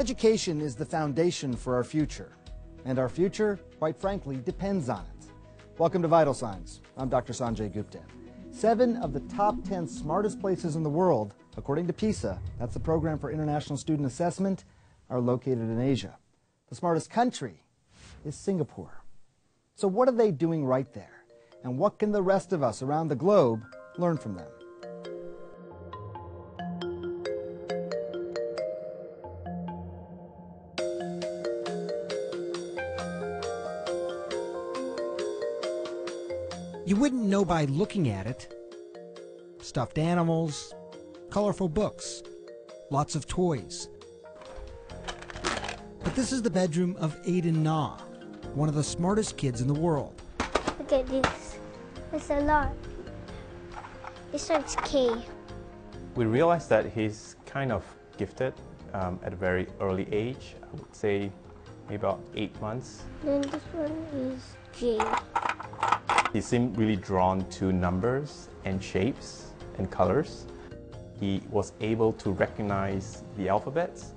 Education is the foundation for our future, and our future, quite frankly, depends on it. Welcome to Vital Signs. I'm Dr. Sanjay Gupta. 7 of the top 10 smartest places in the world, according to PISA, that's the Program for International Student Assessment, are located in Asia. The smartest country is Singapore. So what are they doing right there? And what can the rest of us around the globe learn from them? You wouldn't know by looking at it. Stuffed animals, colorful books, lots of toys. But this is the bedroom of Aiden Na, one of the smartest kids in the world. Look at this. There's a lot. This one's K. We realized that he's kind of gifted at a very early age. I would say maybe about 8 months. Then this one is J. He seemed really drawn to numbers and shapes and colors. He was able to recognize the alphabets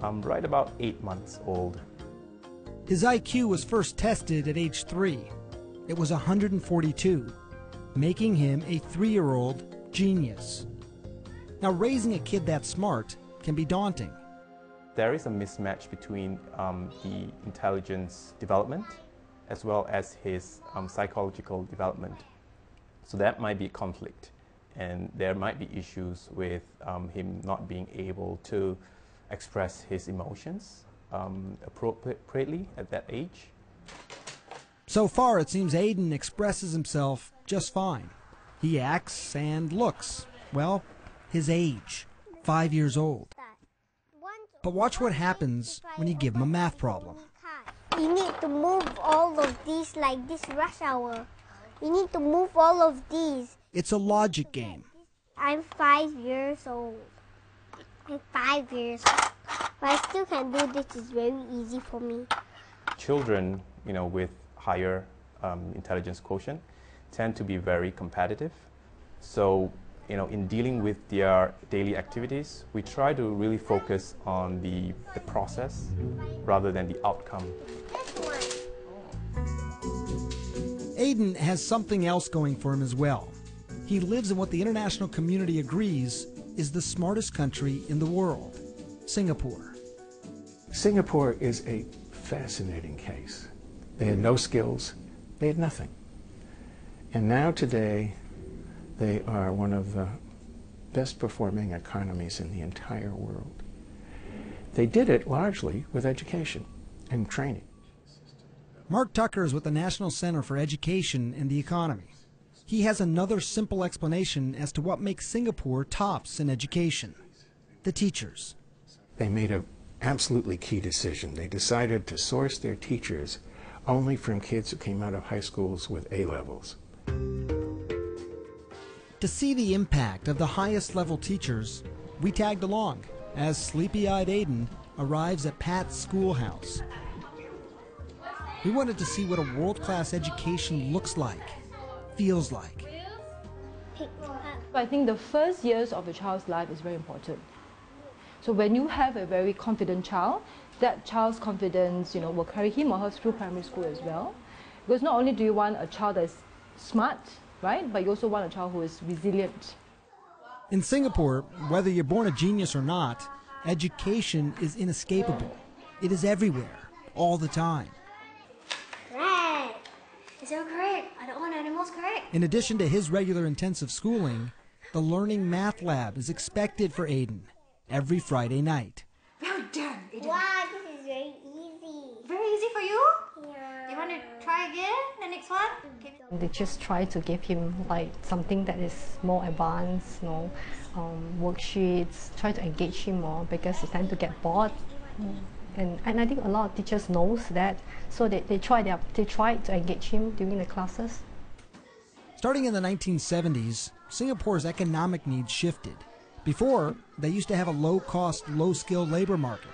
right about 8 months old. His IQ was first tested at age 3. It was 142, making him a 3-year-old genius. Now, raising a kid that smart can be daunting. There is a mismatch between the intelligence development as well as his psychological development. So that might be a conflict, and there might be issues with him not being able to express his emotions appropriately at that age. So far, it seems Aiden expresses himself just fine. He acts and looks, well, his age, 5 years old. But watch what happens when you give him a math problem. You need to move all of these like this rush hour. You need to move all of these. It's a logic game. I'm 5 years old. I'm 5 years old. But I still can do this. It's very easy for me. Children, with higher intelligence quotient tend to be very competitive. So, in dealing with their daily activities, we try to really focus on the process rather than the outcome. Aiden has something else going for him as well. He lives in what the international community agrees is the smartest country in the world, Singapore. Singapore is a fascinating case. They had no skills, they had nothing. And now today, they are one of the best performing economies in the entire world. They did it largely with education and training. Mark Tucker is with the National Center for Education and the Economy. He has another simple explanation as to what makes Singapore tops in education: the teachers. They made an absolutely key decision. They decided to source their teachers only from kids who came out of high schools with A levels. To see the impact of the highest level teachers, we tagged along as sleepy-eyed Aiden arrives at Pat's schoolhouse. We wanted to see what a world-class education looks like, feels like. I think the first years of a child's life is very important. So when you have a very confident child, that child's confidence, will carry him or her through primary school as well. Because not only do you want a child that's smart, right, but you also want a child who is resilient. In Singapore, whether you're born a genius or not, education is inescapable. It is everywhere, all the time. Correct. Is that correct? I don't want animals correct. In addition to his regular intensive schooling, the Learning Math Lab is expected for Aiden every Friday night. Well done, Aiden. Wow, this is very easy. Very easy for you? Yeah. You want to try again, the next one? Okay. They just try to give him like something that is more advanced, worksheets, try to engage him more because he tends to get bored. And I think a lot of teachers knows that, so they try to engage him during the classes. Starting in the 1970s, Singapore's economic needs shifted. Before, they used to have a low-cost, low-skilled labor market,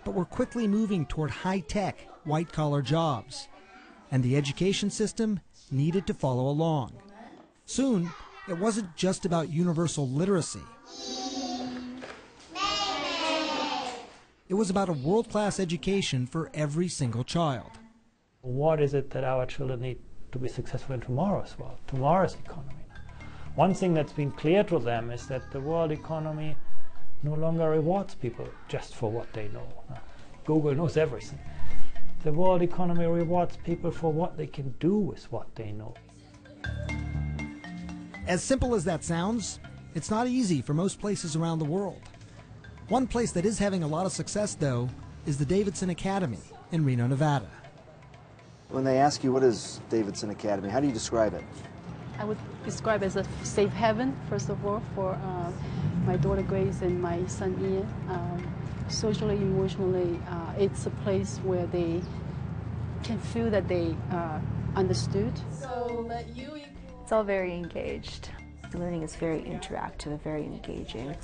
but were quickly moving toward high-tech, white-collar jobs. And the education system needed to follow along. Soon, it wasn't just about universal literacy. It was about a world-class education for every single child. What is it that our children need to be successful in tomorrow's world, tomorrow's economy? One thing that's been clear to them is that the world economy no longer rewards people just for what they know. Google knows everything. The world economy rewards people for what they can do with what they know. As simple as that sounds, it's not easy for most places around the world. One place that is having a lot of success, though, is the Davidson Academy in Reno, Nevada. When they ask you what is Davidson Academy, how do you describe it? I would describe it as a safe haven, first of all, for my daughter Grace and my son Ian. Socially, emotionally, it's a place where they can feel that they are understood. It's all very engaged. The learning is very interactive, very engaging.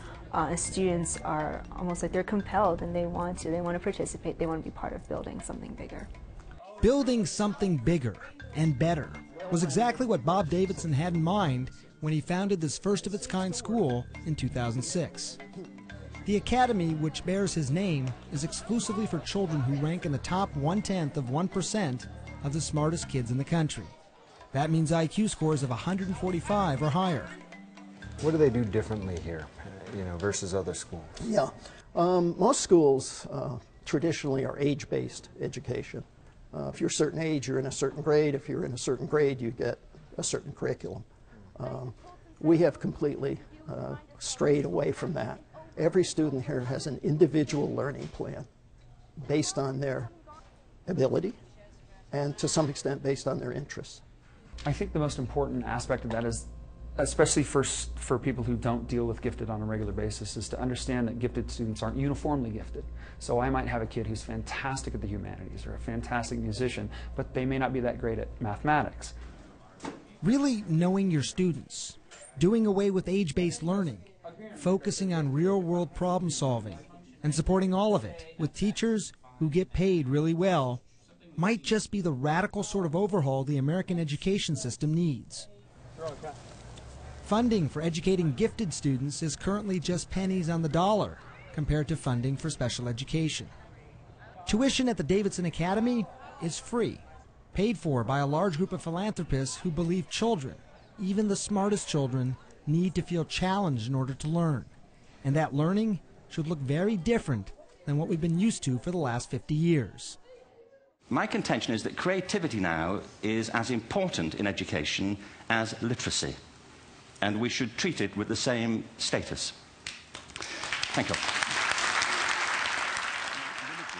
Students are almost like they're compelled and they want to participate, they want to be part of building something bigger. Building something bigger and better was exactly what Bob Davidson had in mind when he founded this first-of-its-kind school in 2006. The academy, which bears his name, is exclusively for children who rank in the top 1/10% of the smartest kids in the country. That means IQ scores of 145 or higher. What do they do differently here, versus other schools? Yeah, most schools traditionally are age-based education. If you're a certain age, you're in a certain grade. If you're in a certain grade, you get a certain curriculum. We have completely strayed away from that. Every student here has an individual learning plan based on their ability and to some extent based on their interests. I think the most important aspect of that is, especially for people who don't deal with gifted on a regular basis, is to understand that gifted students aren't uniformly gifted. So I might have a kid who's fantastic at the humanities or a fantastic musician, but they may not be that great at mathematics. Really knowing your students, doing away with age-based learning, focusing on real-world problem solving, and supporting all of it with teachers who get paid really well might just be the radical sort of overhaul the American education system needs. Funding for educating gifted students is currently just pennies on the dollar compared to funding for special education. Tuition at the Davidson Academy is free, paid for by a large group of philanthropists who believe children, even the smartest children, need to feel challenged in order to learn. And that learning should look very different than what we've been used to for the last 50 years. My contention is that creativity now is as important in education as literacy, and we should treat it with the same status. Thank you.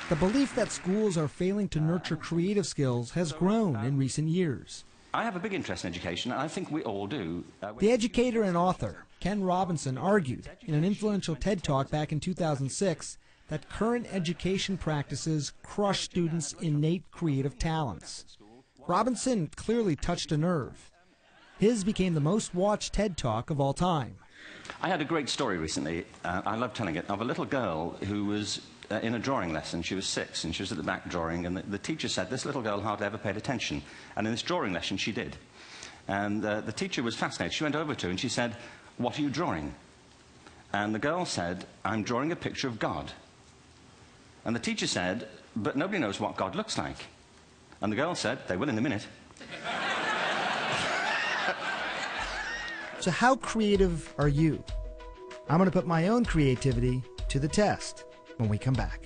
The belief that schools are failing to nurture creative skills has grown in recent years. I have a big interest in education, and I think we all do. The educator and author, Ken Robinson, argued in an influential TED Talk back in 2006 that current education practices crush students' innate creative talents. Robinson clearly touched a nerve. His became the most watched TED Talk of all time. I had a great story recently, I love telling it, of a little girl who was in a drawing lesson. She was 6 and she was at the back drawing, and the teacher said this little girl hardly ever paid attention, and in this drawing lesson she did. And the teacher was fascinated. She went over to her and she said, "What are you drawing?" And the girl said, "I'm drawing a picture of God." And the teacher said, "But nobody knows what God looks like." And the girl said, "They will in a minute." So how creative are you? I'm going to put my own creativity to the test when we come back.